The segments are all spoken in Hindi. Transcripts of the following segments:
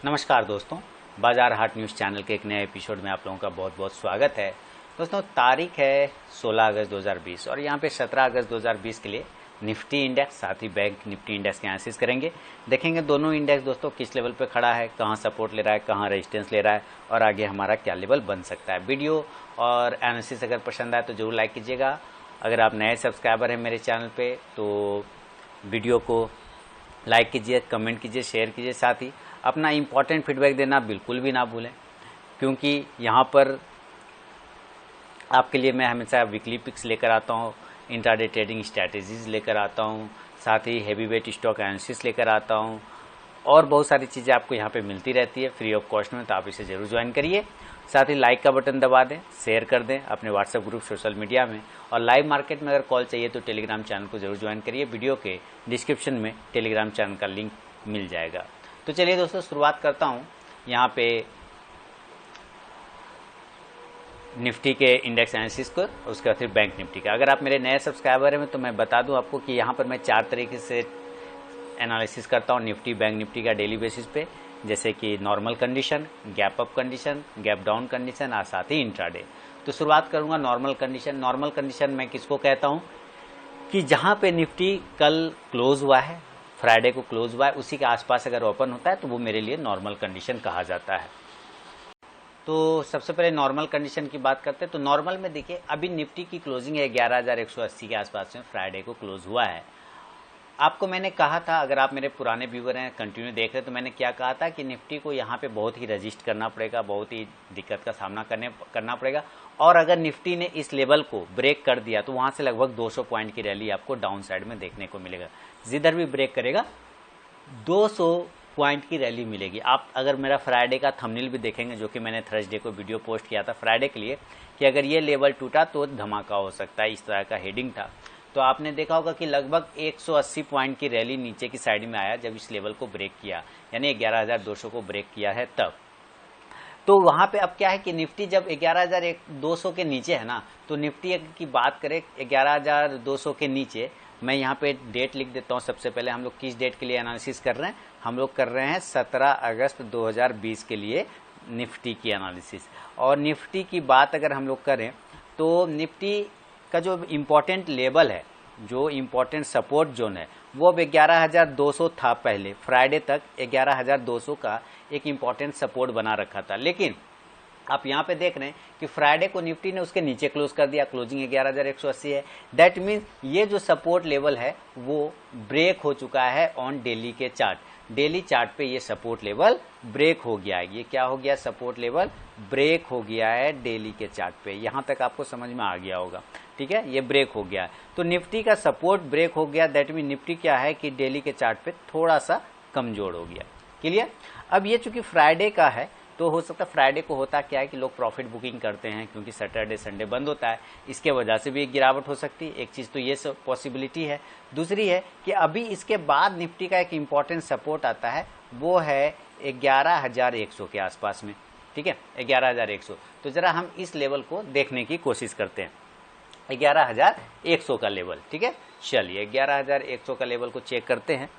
नमस्कार दोस्तों, बाजार हाट न्यूज़ चैनल के एक नए एपिसोड में आप लोगों का बहुत बहुत स्वागत है। दोस्तों, तारीख है 16 अगस्त 2020 और यहाँ पे 17 अगस्त 2020 के लिए निफ्टी इंडेक्स साथ ही बैंक निफ्टी इंडेक्स के एनालिसिस करेंगे। देखेंगे दोनों इंडेक्स दोस्तों किस लेवल पे खड़ा है, कहाँ सपोर्ट ले रहा है, कहाँ रेजिस्टेंस ले रहा है और आगे हमारा क्या लेवल बन सकता है। वीडियो और एनालिसिस अगर पसंद आए तो जरूर लाइक कीजिएगा। अगर आप नए सब्सक्राइबर हैं मेरे चैनल पर तो वीडियो को लाइक कीजिए, कमेंट कीजिए, शेयर कीजिए, साथ ही अपना इम्पॉर्टेंट फीडबैक देना बिल्कुल भी ना भूलें, क्योंकि यहाँ पर आपके लिए मैं हमेशा वीकली पिक्स लेकर आता हूँ, इंट्राडे ट्रेडिंग स्ट्रैटेजीज लेकर आता हूँ, साथ ही हैवी वेट स्टॉक एनालिसिस लेकर आता हूँ और बहुत सारी चीज़ें आपको यहाँ पे मिलती रहती है फ्री ऑफ कॉस्ट में। तो आप इसे ज़रूर ज्वाइन करिए, साथ ही लाइक का बटन दबा दें, शेयर कर दें अपने व्हाट्सएप ग्रुप, सोशल मीडिया में। और लाइव मार्केट में अगर कॉल चाहिए तो टेलीग्राम चैनल को जरूर ज्वाइन करिए। वीडियो के डिस्क्रिप्शन में टेलीग्राम चैनल का लिंक मिल जाएगा। तो चलिए दोस्तों, शुरुआत करता हूँ यहाँ पे निफ्टी के इंडेक्स एनालिसिस को, उसके बाद फिर बैंक निफ्टी का। अगर आप मेरे नए सब्सक्राइबर हैं तो मैं बता दूं आपको कि यहाँ पर मैं 4 तरीके से एनालिसिस करता हूँ निफ्टी बैंक निफ्टी का डेली बेसिस पे, जैसे कि normal condition, gap up condition, gap down condition और साथ ही इंट्राडे। तो शुरुआत करूँगा नॉर्मल कंडीशन। नॉर्मल कंडीशन मैं किसको कहता हूँ कि जहाँ पे निफ्टी कल क्लोज हुआ है, फ्राइडे को क्लोज हुआ है, उसी के आसपास अगर ओपन होता है तो वो मेरे लिए नॉर्मल कंडीशन कहा जाता है। तो सबसे पहले नॉर्मल कंडीशन की बात करते हैं। तो नॉर्मल में देखिए, अभी निफ्टी की क्लोजिंग है 11,180 के आसपास में, फ्राइडे को क्लोज हुआ है। आपको मैंने कहा था, अगर आप मेरे पुराने व्यूवर हैं, कंटिन्यू देख रहे हैं, तो मैंने क्या कहा था कि निफ्टी को यहाँ पे बहुत ही रजिस्ट करना पड़ेगा, बहुत ही दिक्कत का सामना करना पड़ेगा। और अगर निफ्टी ने इस लेवल को ब्रेक कर दिया तो वहाँ से लगभग 200 पॉइंट की रैली आपको डाउन साइड में देखने को मिलेगा। जिधर भी ब्रेक करेगा 200 पॉइंट की रैली मिलेगी। आप अगर मेरा फ्राइडे का थंबनेल भी देखेंगे, जो कि मैंने थर्सडे को वीडियो पोस्ट किया था फ्राइडे के लिए, कि अगर ये लेवल टूटा तो धमाका हो सकता है, इस तरह का हेडिंग था। तो आपने देखा होगा कि लगभग 180 पॉइंट की रैली नीचे की साइड में आया जब इस लेवल को ब्रेक किया, यानी 11,200 को ब्रेक किया है तब। तो वहां पे अब क्या है कि निफ्टी जब 11,200 के नीचे है ना, तो निफ्टी की बात करें 11,200 के नीचे, मैं यहाँ पे डेट लिख देता हूँ। सबसे पहले हम लोग किस डेट के लिए एनालिसिस कर रहे हैं, हम लोग कर रहे हैं 17 अगस्त 2020 के लिए निफ्टी की एनालिसिस। और निफ्टी की बात अगर हम लोग करें तो निफ्टी का जो इम्पोर्टेंट लेवल है, जो इम्पोर्टेंट सपोर्ट जोन है, वो अब 11,200 था। पहले फ्राइडे तक 11,200 का एक इम्पोर्टेंट सपोर्ट बना रखा था, लेकिन आप यहाँ पे देख रहे हैं कि फ्राइडे को निफ्टी ने उसके नीचे क्लोज कर दिया, क्लोजिंग 11,180 है। दैट मीन्स ये जो सपोर्ट लेवल है वो ब्रेक हो चुका है ऑन डेली के चार्ट। डेली चार्ट पे ये सपोर्ट लेवल ब्रेक हो गया है। ये क्या हो गया, सपोर्ट लेवल ब्रेक हो गया है डेली के चार्ट पे। यहाँ तक आपको समझ में आ गया होगा, ठीक है, ये ब्रेक हो गया है। तो निफ्टी का सपोर्ट ब्रेक हो गया, दैट मीन निफ्टी क्या है कि डेली के चार्ट पे थोड़ा सा कमजोर हो गया। क्लियर। अब ये चूंकि फ्राइडे का है तो हो सकता है, फ्राइडे को होता क्या है कि लोग प्रॉफिट बुकिंग करते हैं, क्योंकि सैटरडे संडे बंद होता है, इसके वजह से भी एक गिरावट हो सकती है। एक चीज़ तो ये पॉसिबिलिटी है। दूसरी है कि अभी इसके बाद निफ्टी का एक इम्पॉर्टेंट सपोर्ट आता है, वो है 11,100 के आसपास में, ठीक है, 11,100। तो जरा हम इस लेवल को देखने की कोशिश करते हैं, 11,100 का लेवल, ठीक है। चलिए 11,100 का लेवल को चेक करते हैं।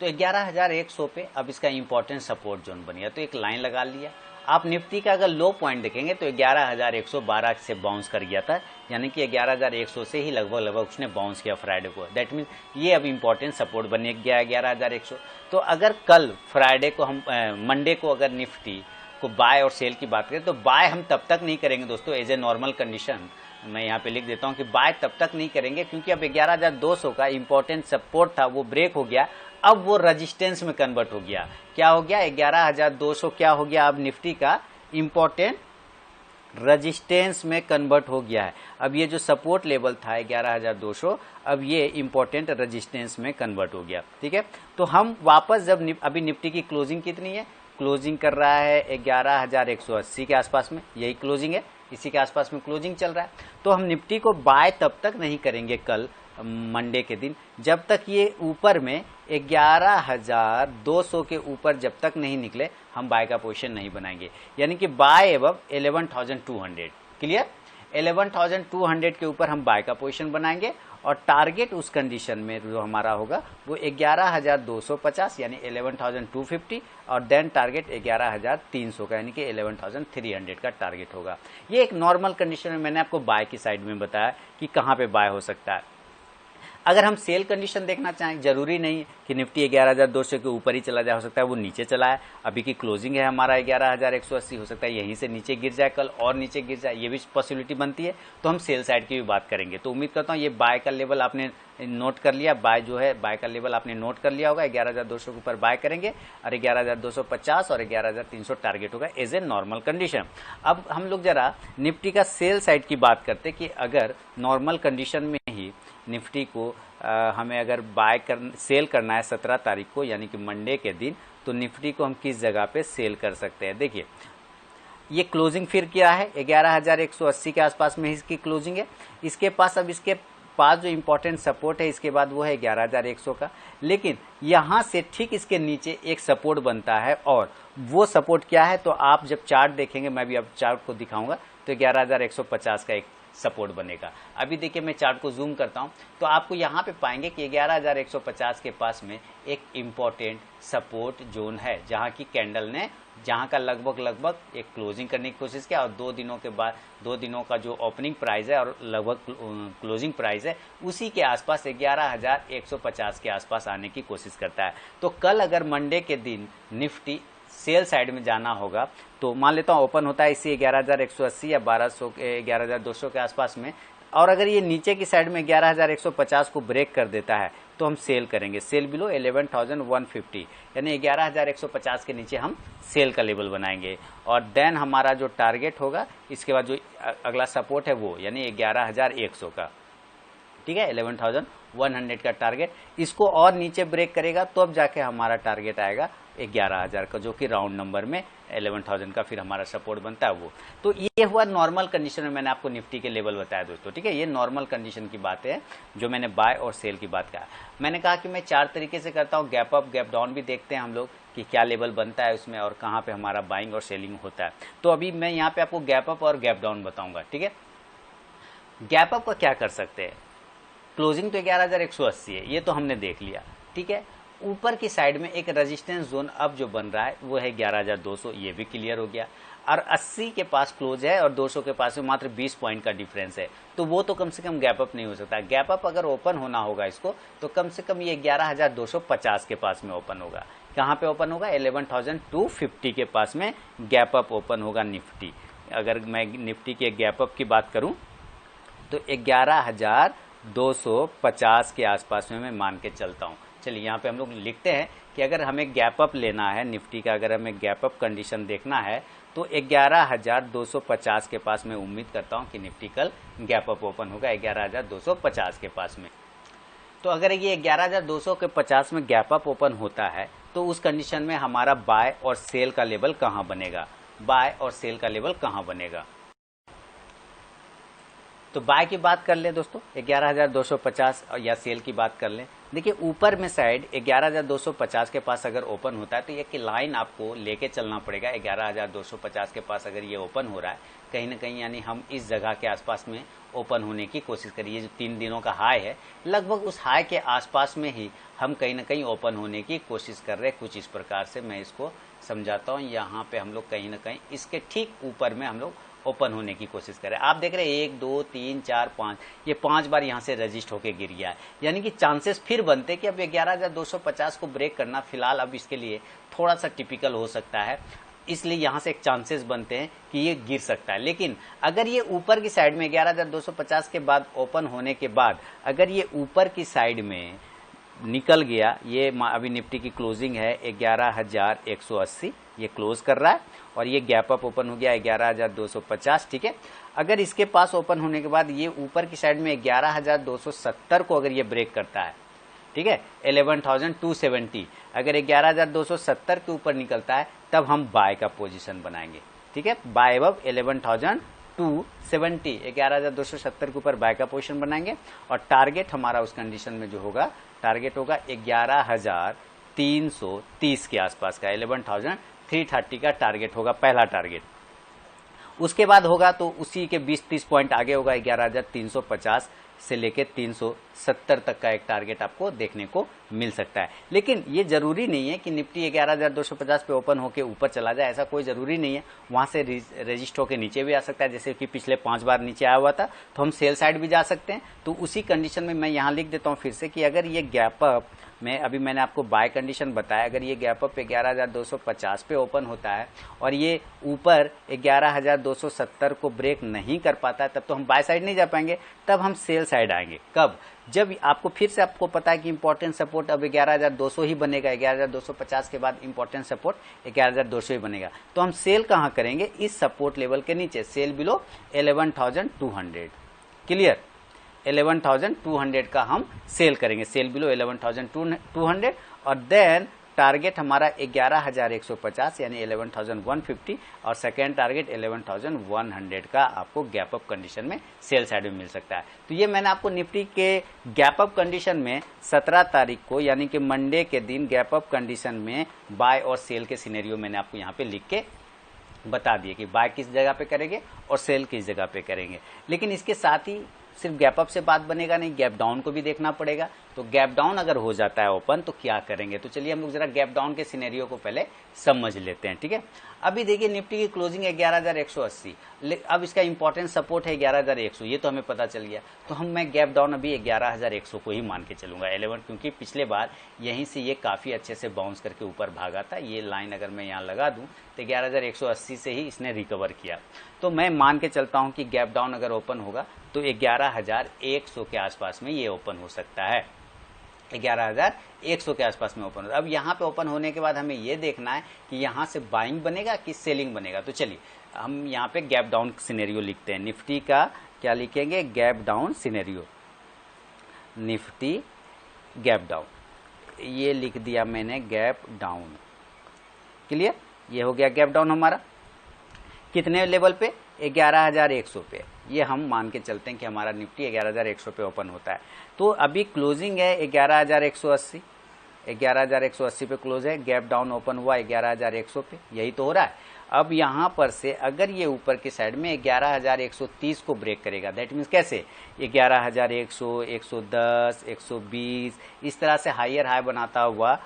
तो 11,100 पे अब इसका इंपॉर्टेंट सपोर्ट जोन बन गया, तो एक लाइन लगा लिया। आप निफ्टी का अगर लो पॉइंट देखेंगे तो 11,112 से बाउंस कर गया था, यानी कि 11,100 से ही लगभग उसने बाउंस किया फ्राइडे को। दैट मीन ये अब इंपॉर्टेंट सपोर्ट बन गया 11,100। तो अगर कल फ्राइडे को हम मंडे को अगर निफ्टी को बाय और सेल की बात करें तो बाय हम तब तक नहीं करेंगे दोस्तों, एज ए नॉर्मल कंडीशन मैं यहाँ पे लिख देता हूँ कि बाय तब तक नहीं करेंगे, क्योंकि अब 11,200 का इंपॉर्टेंट सपोर्ट था वो ब्रेक हो गया, अब वो रेजिस्टेंस में कन्वर्ट हो गया। क्या हो गया, 11,200 क्या हो गया, अब निफ्टी का इंपॉर्टेंट रेजिस्टेंस में कन्वर्ट हो गया है। अब ये जो सपोर्ट लेवल था 11,200, अब ये इंपॉर्टेंट रेजिस्टेंस में कन्वर्ट हो गया, ठीक है। तो हम वापस जब अभी निफ्टी की क्लोजिंग कितनी है, क्लोजिंग कर रहा है 11,180 के आसपास में, यही क्लोजिंग है, इसी के आसपास में क्लोजिंग चल रहा है। तो हम निफ्टी को बाय तब तक नहीं करेंगे कल मंडे के दिन, जब तक ये ऊपर में 11,200 के ऊपर जब तक नहीं निकले हम बाय का पोजीशन नहीं बनाएंगे, यानी कि बाय एबव 11,200। क्लियर, 11,200 के ऊपर हम बाय का पोजीशन बनाएंगे और टारगेट उस कंडीशन में जो हमारा होगा वो 11,250 यानी 11,250 और देन टारगेट 11,300 का यानी कि 11,300 का टारगेट होगा। ये एक नॉर्मल कंडीशन में मैंने आपको बाय की साइड में बताया कि कहाँ पे बाय हो सकता है। अगर हम सेल कंडीशन देखना चाहें, जरूरी नहीं कि निफ्टी 11,200 के ऊपर ही चला जाए, हो सकता है वो नीचे चला है, अभी की क्लोजिंग है हमारा 11,180, हो सकता है यहीं से नीचे गिर जाए, कल और नीचे गिर जाए, ये भी पॉसिबिलिटी बनती है। तो हम सेल साइड की भी बात करेंगे। तो उम्मीद करता हूँ ये बाय का लेवल आपने नोट कर लिया, बाय जो है बाय का लेवल आपने नोट कर लिया होगा। 11,200 के ऊपर बाय करेंगे और 11,250 और 11,300 टारगेट होगा एज ए नॉर्मल कंडीशन। अब हम लोग जरा निफ्टी का सेल साइड की बात करते कि अगर नॉर्मल कंडीशन में ही निफ्टी को हमें अगर सेल करना है 17 तारीख को यानी कि मंडे के दिन, तो निफ्टी को हम किस जगह पे सेल कर सकते हैं। देखिए ये क्लोजिंग फिर क्या है, 11,180 के आसपास में इसकी क्लोजिंग है। इसके पास अब इसके पास जो इंपॉर्टेंट सपोर्ट है इसके बाद वो है 11,100 का, लेकिन यहां से ठीक इसके नीचे एक सपोर्ट बनता है और वो सपोर्ट क्या है, तो आप जब चार्ट देखेंगे, मैं भी अब चार्ट को दिखाऊंगा, तो 11,150 का एक सपोर्ट बनेगा। अभी देखिए मैं चार्ट को जूम करता हूं तो आपको यहां पे पाएंगे कि 11,150 के पास में एक इंपॉर्टेंट सपोर्ट जोन है, जहां की कैंडल ने जहां का लगभग एक क्लोजिंग करने की कोशिश किया और 2 दिनों के बाद 2 दिनों का जो ओपनिंग प्राइस है और लगभग क्लोजिंग प्राइस है उसी के आसपास 11,150 के आसपास आने की कोशिश करता है। तो कल अगर मंडे के दिन निफ्टी सेल साइड में जाना होगा तो मान लेता हूं ओपन होता है इसी 11,180 या 1200 11,200 के आसपास में, और अगर ये नीचे की साइड में 11,150 को ब्रेक कर देता है तो हम सेल करेंगे, सेल बिलो 11,150 यानी 11,150 के नीचे हम सेल का लेवल बनाएंगे। और देन हमारा जो टारगेट होगा इसके बाद जो अगला सपोर्ट है वो यानी 11,100 का, ठीक है, 11,100 का टारगेट। इसको और नीचे ब्रेक करेगा तो अब जाके हमारा टारगेट आएगा 11,000 का, जो कि राउंड नंबर में 11,000 का फिर हमारा सपोर्ट बनता है वो। तो ये हुआ नॉर्मल कंडीशन में मैंने आपको निफ्टी के लेवल बताया दोस्तों, ठीक है। ये नॉर्मल कंडीशन की बात है जो मैंने बाय और सेल की बात कहा। मैंने कहा कि मैं 4 तरीके से करता हूँ, गैप अप गैप डाउन भी देखते हैं हम लोग कि क्या लेवल बनता है उसमें और कहाँ पे हमारा बाइंग और सेलिंग होता है। तो अभी मैं यहाँ पे आपको गैप अप और गैप डाउन बताऊंगा, ठीक है। गैप अप का क्या कर सकते हैं, क्लोजिंग तो 11,180 है, ये तो हमने देख लिया, ठीक है। ऊपर की साइड में एक रेजिस्टेंस जोन अब जो बन रहा है वो है 11,200, ये भी क्लियर हो गया। और 80 के पास क्लोज है और 200 के पास में मात्र 20 पॉइंट का डिफरेंस है, तो वो तो कम से कम गैप अप नहीं हो सकता। गैप अप अगर ओपन होना होगा इसको तो कम से कम ये 11,250 के पास में ओपन होगा। कहाँ पे ओपन होगा, 11,250 के पास में गैप अप ओपन होगा निफ्टी। अगर मैं निफ्टी के गैप अप की बात करूं तो 11,250 के आसपास में मैं मान के चलता हूं। चलिए यहाँ पे हम लोग लिखते हैं कि अगर हमें गैप अप लेना है निफ्टी का, अगर हमें गैप अप कंडीशन देखना है तो 11,250 के पास मैं उम्मीद करता हूं कि निफ्टी कल गैप अप ओपन होगा 11,250 के पास में। तो अगर ये 11,250 में गैप अप ओपन होता है तो उस कंडीशन में हमारा बाय और सेल का लेवल कहाँ बनेगा, बाय और सेल का लेवल कहाँ बनेगा। तो बाय की बात कर लें दोस्तों 11,250 या सेल की बात कर लें। देखिए ऊपर में साइड 11,250 के पास अगर ओपन होता है तो ये कि लाइन आपको लेके चलना पड़ेगा। 11,250 के पास अगर ये ओपन हो रहा है कहीं ना कहीं, यानी हम इस जगह के आसपास में ओपन होने की कोशिश करिए। जो 3 दिनों का हाई है लगभग उस हाई के आसपास में ही हम कहीं ना कहीं ओपन होने की कोशिश कर रहे हैं। कुछ इस प्रकार से मैं इसको समझाता हूँ। यहाँ पे हम लोग कहीं ना कहीं इसके ठीक ऊपर में हम लोग ओपन होने की कोशिश करें। आप देख रहे हैं 1 2 3 4 5, ये 5 बार यहाँ से रजिस्ट होके गिर गया है, यानी कि चांसेस फिर बनते कि अब 11,250 को ब्रेक करना फिलहाल अब इसके लिए थोड़ा सा टिपिकल हो सकता है, इसलिए यहाँ से एक चांसेस बनते हैं कि ये गिर सकता है। लेकिन अगर ये ऊपर की साइड में 11,250 के बाद ओपन होने के बाद अगर ये ऊपर की साइड में निकल गया, ये अभी निफ्टी की क्लोजिंग है 11,180, ये क्लोज कर रहा है और ये गैप अप ओपन हो गया 11,250, ठीक है। अगर इसके पास ओपन होने के बाद ये ऊपर की साइड में 11,270 को अगर ये ब्रेक करता है, ठीक है, 11,270, अगर 11,270 के ऊपर निकलता है तब हम बाय का पोजीशन बनाएंगे, ठीक है। बाय अबव 11,270, 11,270 के ऊपर बाय का पोजीशन बनाएंगे और टारगेट हमारा उस कंडीशन में जो होगा, टारगेट होगा 11,330 के आसपास का, 11,330 का टारगेट होगा पहला टारगेट। उसके बाद होगा तो उसी के 20-30 पॉइंट आगे होगा 11,350, से लेके 370 तक का एक टारगेट आपको देखने को मिल सकता है। लेकिन ये जरूरी नहीं है कि निफ्टी 11,250 पे ओपन होकर ऊपर चला जाए, ऐसा कोई जरूरी नहीं है। वहां से रजिस्ट होकर नीचे भी आ सकता है, जैसे कि पिछले 5 बार नीचे आया हुआ था, तो हम सेल साइड भी जा सकते हैं। तो उसी कंडीशन में मैं यहाँ लिख देता हूँ फिर से कि अगर ये गैप अप में, अभी मैंने आपको बाय कंडीशन बताया, अगर ये गैप अप 11,250 पे ओपन होता है और ये ऊपर 11,270 को ब्रेक नहीं कर पाता है, तब तो हम बाय साइड नहीं जा पाएंगे, तब हम सेल साइड आएंगे। कब? जब आपको फिर से आपको पता है कि इंपॉर्टेंट सपोर्ट अब 11,200 ही बनेगा, 11,250 के बाद इंपॉर्टेंट सपोर्ट 11,200 ही बनेगा। तो हम सेल कहां करेंगे? इस सपोर्ट लेवल के नीचे, सेल बिलो 11,200। क्लियर? 11,200 का हम सेल करेंगे, सेल बिलो 11,200, और देन टारगेट हमारा 11,150 यानी 11,150, और सेकेंड टारगेट 11,100 का आपको गैप अप कंडीशन में सेल साइड में मिल सकता है। तो ये मैंने आपको निफ्टी के गैप अप कंडीशन में 17 तारीख को यानी कि मंडे के दिन गैप अप कंडीशन में बाय और सेल के सिनेरियो मैंने आपको यहाँ पे लिख के बता दिए कि बाय किस जगह पे करेंगे और सेल किस जगह पे करेंगे। लेकिन इसके साथ ही सिर्फ गैप अप से बात बनेगा नहीं, गैप डाउन को भी देखना पड़ेगा। तो गैप डाउन अगर हो जाता है ओपन तो क्या करेंगे? तो चलिए हम लोग जरा गैप डाउन के सिनेरियो को पहले समझ लेते हैं, ठीक है। अभी देखिए निफ्टी की क्लोजिंग है 11,180, अब इसका इंपॉर्टेंट सपोर्ट है 11,100, ये तो हमें पता चल गया। तो मैं गैप डाउन अभी 11,100 को ही मान के चलूंगा 11, क्योंकि पिछले बार यहीं से ये काफी अच्छे से बाउंस करके ऊपर भागा था। ये लाइन अगर मैं यहाँ लगा दूं तो 11,180 से ही इसने रिकवर किया। तो मैं मान के चलता हूं कि गैप डाउन अगर ओपन होगा तो 11,100 के आसपास में ये ओपन हो सकता है, 11,100 के आसपास में ओपन होता है। अब यहाँ पे ओपन होने के बाद हमें ये देखना है कि यहाँ से बाइंग बनेगा कि सेलिंग बनेगा। तो चलिए हम यहाँ पे गैप डाउन सिनेरियो लिखते हैं। निफ्टी का क्या लिखेंगे? Gap down scenario, Nifty gap down, ये लिख दिया मैंने गैप डाउन। क्लियर? ये हो गया गैप डाउन हमारा। कितने लेवल पे? 11,100 पे। ये हम मान के चलते हैं कि हमारा निफ्टी 11,100 पे ओपन होता है। तो अभी क्लोजिंग है 11,180, 11,180 पे क्लोज है, गैप डाउन ओपन हुआ 11,100 पे, यही तो हो रहा है। अब यहां पर से अगर ये ऊपर की साइड में 11,130 को ब्रेक करेगा, दैट मीन्स कैसे? 11,100, 110, 120 इस तरह से हायर हाई बनाता हुआ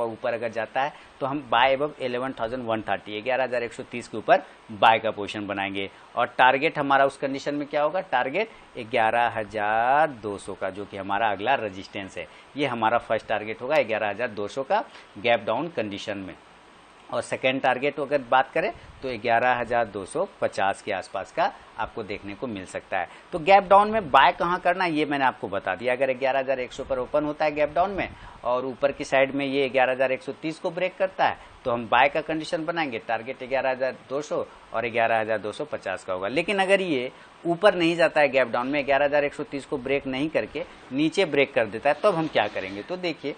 ऊपर अगर जाता है तो हम बाय अबव 11,130, 11,130 के ऊपर बाय का पोजीशन बनाएंगे। और टारगेट हमारा उस कंडीशन में क्या होगा? टारगेट 11,200 का, जो कि हमारा अगला रेजिस्टेंस है। ये हमारा फर्स्ट टारगेट होगा 11,200 का गैप डाउन कंडीशन में। और सेकेंड टारगेट अगर बात करें तो 11,250 के आसपास का आपको देखने को मिल सकता है। तो गैप डाउन में बाय कहां करना है ये मैंने आपको बता दिया। अगर 11,100 पर ओपन होता है गैप डाउन में और ऊपर की साइड में ये 11,130 को ब्रेक करता है तो हम बाय का कंडीशन बनाएंगे, टारगेट 11,200 और 11,250 का होगा। लेकिन अगर ये ऊपर नहीं जाता है गैप डाउन में, 11,130 को ब्रेक नहीं करके नीचे ब्रेक कर देता है, तब हम क्या करेंगे? तो देखिए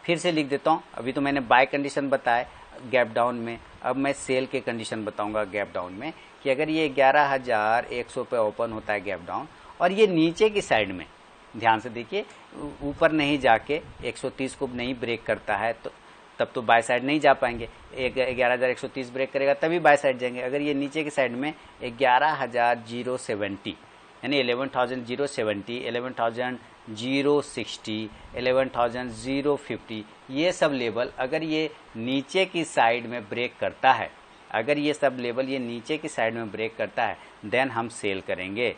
फिर से लिख देता हूं। अभी तो मैंने बाय कंडीशन बताया गैप डाउन में, अब मैं सेल के कंडीशन बताऊंगा गैप डाउन में कि अगर ये 11,100 पे ओपन होता है गैप डाउन और ये नीचे की साइड में, ध्यान से देखिए, ऊपर नहीं जाके 130 को नहीं ब्रेक करता है तो तब तो बाय साइड नहीं जा पाएंगे। 11,130 ब्रेक करेगा तभी बाय साइड जाएंगे। अगर ये नीचे की साइड में 11,070 यानी 11,070, 11,060, 11,050 ये सब लेवल अगर ये नीचे की साइड में ब्रेक करता है, अगर ये सब लेवल ये नीचे की साइड में ब्रेक करता है देन हम सेल करेंगे,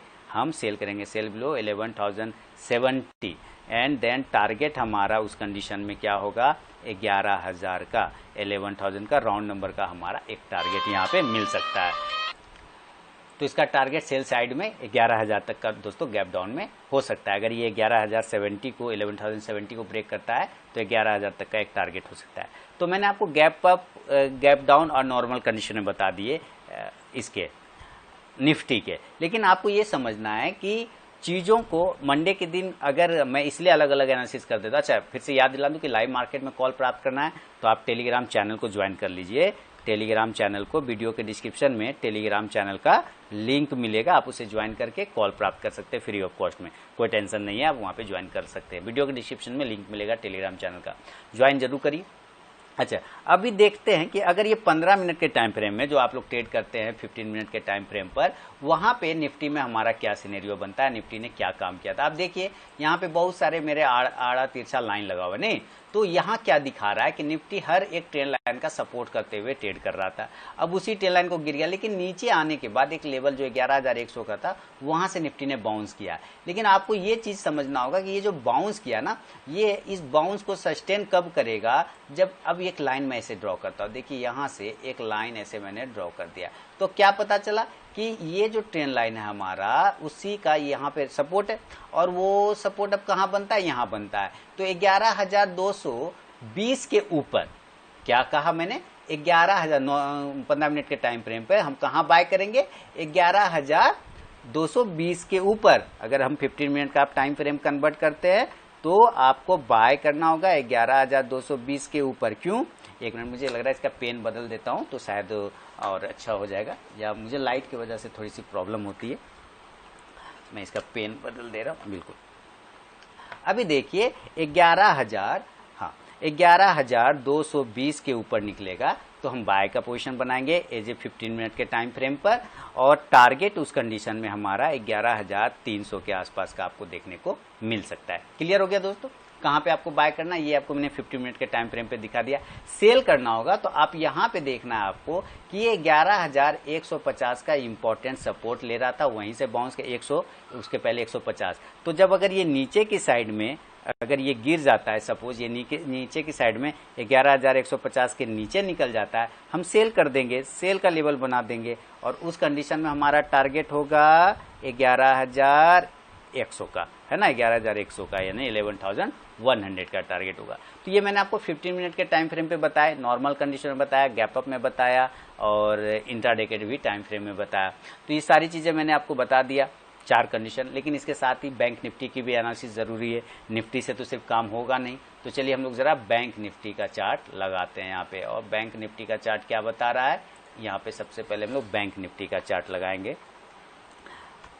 sell below 11,070 and then target हमारा उस कंडीशन में क्या होगा? 11,000 का, 11,000 का राउंड नंबर का हमारा एक टारगेट यहाँ पे मिल सकता है। तो इसका टारगेट सेल साइड में 11,000 तक का दोस्तों गैप डाउन में हो सकता है। अगर ये 11,070 को 11,070 को ब्रेक करता है तो 11,000 तक का एक टारगेट हो सकता है। तो मैंने आपको गैप अप, गैप डाउन और नॉर्मल कंडीशन में बता दिए इसके निफ्टी के। लेकिन आपको ये समझना है कि चीजों को मंडे के दिन अगर मैं इसलिए अलग अलग एनालिसिस कर देता। अच्छा फिर से याद दिला दूं कि लाइव मार्केट में कॉल प्राप्त करना है तो आप टेलीग्राम चैनल को ज्वाइन कर लीजिए। टेलीग्राम चैनल को वीडियो के डिस्क्रिप्शन में टेलीग्राम चैनल का लिंक मिलेगा, आप उसे ज्वाइन करके कॉल प्राप्त कर सकते हैं फ्री ऑफ कॉस्ट में, कोई टेंशन नहीं है, आप वहां पे ज्वाइन कर सकते हैं। वीडियो के डिस्क्रिप्शन में लिंक मिलेगा टेलीग्राम चैनल का, ज्वाइन जरूर करिए। अच्छा, अभी देखते हैं कि अगर ये 15 मिनट के टाइम फ्रेम में जो आप लोग ट्रेड करते हैं 15 मिनट के टाइम फ्रेम पर, वहां पे निफ्टी में हमारा क्या सिनेरियो बनता है, निफ्टी ने क्या काम किया था। आप देखिए यहाँ पे बहुत सारे मेरे आड़ा तिरछा लाइन लगा हुआ नहीं, तो यहाँ क्या दिखा रहा है कि निफ्टी हर एक ट्रेंड लाइन का सपोर्ट करते हुए ट्रेड कर रहा था। अब उसी ट्रेंड लाइन को गिर गया, लेकिन नीचे आने के बाद एक लेवल जो 11,100 का था वहां से निफ्टी ने बाउंस किया। लेकिन आपको ये चीज समझना होगा कि ये जो बाउंस किया ना, ये इस बाउंस को सस्टेन कब करेगा, जब अब एक लाइन मैं ऐसे ड्रॉ करता हूं। देखिए यहां से एक लाइन ऐसे मैंने ड्रॉ कर दिया, तो क्या पता चला कि ये जो ट्रेंड लाइन है हमारा, उसी का यहाँ पे सपोर्ट है, और वो सपोर्ट अब कहाँ बनता है, यहाँ बनता है। तो 11,220 के ऊपर, क्या कहा मैंने, 15 मिनट के टाइम फ्रेम पे हम कहाँ बाय करेंगे, 11,220 के ऊपर। अगर हम 15 मिनट का टाइम फ्रेम कन्वर्ट करते हैं तो आपको बाय करना होगा 11,220 के ऊपर। क्यों, एक मिनट, मुझे लग रहा है इसका पेन बदल देता हूं तो शायद और अच्छा हो जाएगा, या मुझे लाइट की वजह से थोड़ी सी प्रॉब्लम होती है। मैं इसका पेन बदल दे रहा हूं, बिल्कुल। अभी देखिए 11,220 के ऊपर निकलेगा तो हम बाय का पोजीशन बनाएंगे एज ए 15 मिनट के टाइम फ्रेम पर, और टारगेट उस कंडीशन में हमारा 11,300 के आसपास का आपको देखने को मिल सकता है। क्लियर हो गया दोस्तों, कहां पे आपको बाय करना है, ये आपको मैंने 15 मिनट के टाइम फ्रेम पे दिखा दिया। सेल करना होगा तो आप यहां पे देखना है आपको कि ये 11,150 का इंपॉर्टेंट सपोर्ट ले रहा था, वहीं से बाउंस के 100, उसके पहले 150। तो जब अगर ये नीचे की साइड में अगर ये गिर जाता है, सपोज ये नीचे की साइड में 11,150 के नीचे निकल जाता है, हम सेल कर देंगे, सेल का लेवल बना देंगे, और उस कंडीशन में हमारा टारगेट होगा 11,100 का, है ना, 11,100 का, यानी 11,100 का टारगेट होगा। तो ये मैंने आपको 15 मिनट के टाइम फ्रेम पे बताया, नॉर्मल कंडीशन में बताया, गैप अप में बताया, और इंट्राडे के भी टाइम फ्रेम में बताया। तो ये सारी चीजें मैंने आपको बता दिया, 4 कंडीशन। लेकिन इसके साथ ही बैंक निफ्टी की भी एनालिसिस जरूरी है, निफ्टी से तो सिर्फ काम होगा नहीं। तो चलिए हम लोग जरा बैंक निफ्टी का चार्ट लगाते हैं यहाँ पे, और बैंक निफ्टी का चार्ट क्या बता रहा है, यहाँ पे सबसे पहले हम लोग बैंक निफ्टी का चार्ट लगाएंगे।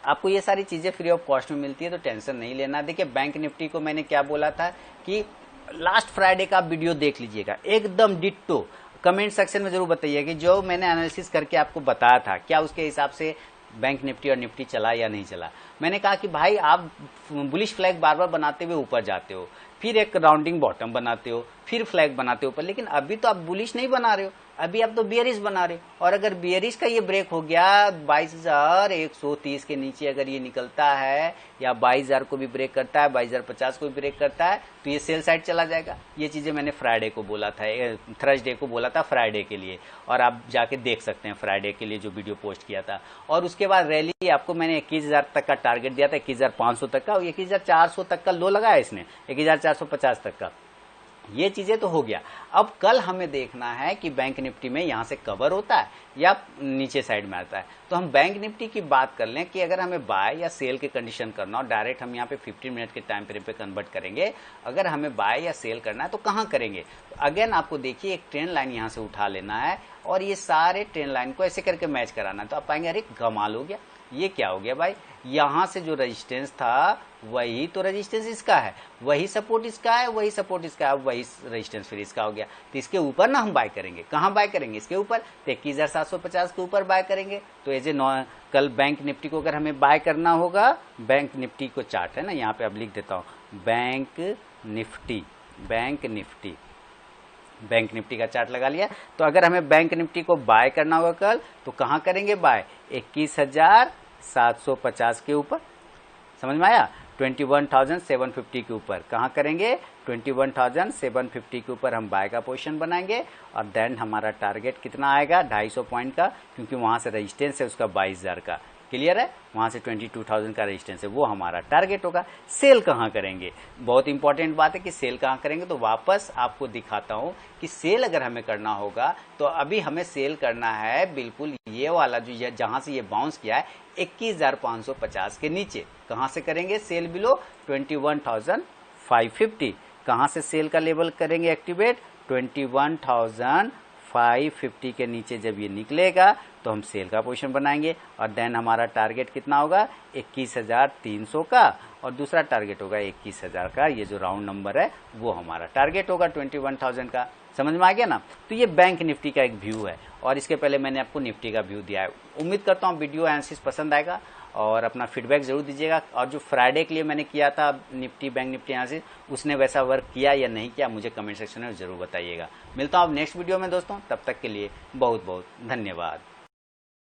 आपको ये सारी चीजें फ्री ऑफ कॉस्ट में मिलती है, तो टेंशन नहीं लेना। देखिए बैंक निफ्टी को मैंने क्या बोला था कि लास्ट फ्राइडे का वीडियो देख लीजिएगा, एकदम डिट्टो। कमेंट सेक्शन में जरूर बताइए कि जो मैंने एनालिसिस करके आपको बताया था, क्या उसके हिसाब से बैंक निफ्टी और निफ्टी चला या नहीं चला। मैंने कहा कि भाई आप बुलिश फ्लैग बार बार बनाते हुए ऊपर जाते हो, फिर एक राउंडिंग बॉटम बनाते हो, फिर फ्लैग बनाते हो ऊपर, लेकिन अभी तो आप बुलिश नहीं बना रहे हो, अभी आप तो बियरिश बना रहे हो। और अगर बियरिश का ये ब्रेक हो गया 22,130 के नीचे अगर ये निकलता है, या 22,000 को भी ब्रेक करता है, 22,050 को भी ब्रेक करता है, तो ये सेल साइड चला जाएगा। ये चीजें मैंने फ्राइडे को बोला था, थर्सडे को बोला था फ्राइडे के लिए, और आप जाके देख सकते हैं फ्राइडे के लिए जो वीडियो पोस्ट किया था। और उसके बाद रैली आपको मैंने 21,000 तक का टारगेट दिया था, 21,500 तक का, और 21,400 तक का लो लगाया इसने, 21,450 तक का। ये चीजें तो हो गया। अब कल हमें देखना है कि बैंक निफ्टी में यहां से कवर होता है या नीचे साइड में आता है। तो हम बैंक निफ्टी की बात कर लें कि अगर हमें बाय या सेल के कंडीशन करना हो, डायरेक्ट हम यहाँ पे 15 मिनट के टाइम फ्रेम पे कन्वर्ट करेंगे। अगर हमें बाय या सेल करना है तो कहां करेंगे, तो अगेन आपको देखिए एक ट्रेंड लाइन यहां से उठा लेना है, और ये सारे ट्रेंड लाइन को ऐसे करके मैच कराना है। तो आप पाएंगे अरे कमाल हो गया, ये क्या हो गया भाई, यहां से जो रेजिस्टेंस था वही तो रेजिस्टेंस इसका है, वही सपोर्ट इसका है, वही सपोर्ट इसका है, वही रेजिस्टेंस फिर इसका हो गया। तो इसके ऊपर ना हम बाय करेंगे, कहां बाय करेंगे, इसके ऊपर, तो 21,750 के ऊपर बाय करेंगे। तो एज ए कल बैंक निफ्टी को अगर हमें बाय करना होगा, बैंक निफ्टी को चार्ट है ना, यहाँ पे अब लिख देता हूं, bank Nifty, bank Nifty, bank Nifty का चार्ट लगा लिया। तो अगर हमें बैंक निफ्टी को बाय करना होगा कल, तो कहां करेंगे बाय, 21,750 के ऊपर, समझ में आया, 21,750 के ऊपर कहां करेंगे, 21,750 के ऊपर हम बाय का पोजीशन बनाएंगे, और देन हमारा टारगेट कितना आएगा, 250 पॉइंट का, क्योंकि वहां से रेजिस्टेंस है उसका 22,000 का, क्लियर है, वहां से 22,000 का रेजिस्टेंस है, वो हमारा टारगेट होगा। सेल कहां करेंगे, बहुत इंपॉर्टेंट बात है कि सेल कहां करेंगे। तो वापस आपको दिखाता हूं कि सेल अगर हमें करना होगा तो अभी हमें सेल करना है बिल्कुल ये वाला जो जहां से ये बाउंस किया है 21,550 के नीचे। कहां से करेंगे सेल, बिलो 21,550। कहां से सेल का लेवल करेंगे एक्टिवेट, 21,550 के नीचे जब ये निकलेगा तो हम सेल का पोजीशन बनाएंगे, और देन हमारा टारगेट कितना होगा, 21,300 का, और दूसरा टारगेट होगा 21,000 का। ये जो राउंड नंबर है वो हमारा टारगेट होगा 21,000 का। समझ में आ गया ना। तो ये बैंक निफ्टी का एक व्यू है और इसके पहले मैंने आपको निफ्टी का व्यू दिया है। उम्मीद करता हूँ वीडियो एनालिसिस पसंद आएगा और अपना फीडबैक जरूर दीजिएगा। और जो फ्राइडे के लिए मैंने किया था निफ्टी बैंक निफ्टी एनालिसिस, उसने वैसा वर्क किया या नहीं किया मुझे कमेंट सेक्शन में जरूर बताइएगा। मिलता हूँ अब नेक्स्ट वीडियो में दोस्तों, तब तक के लिए बहुत बहुत धन्यवाद।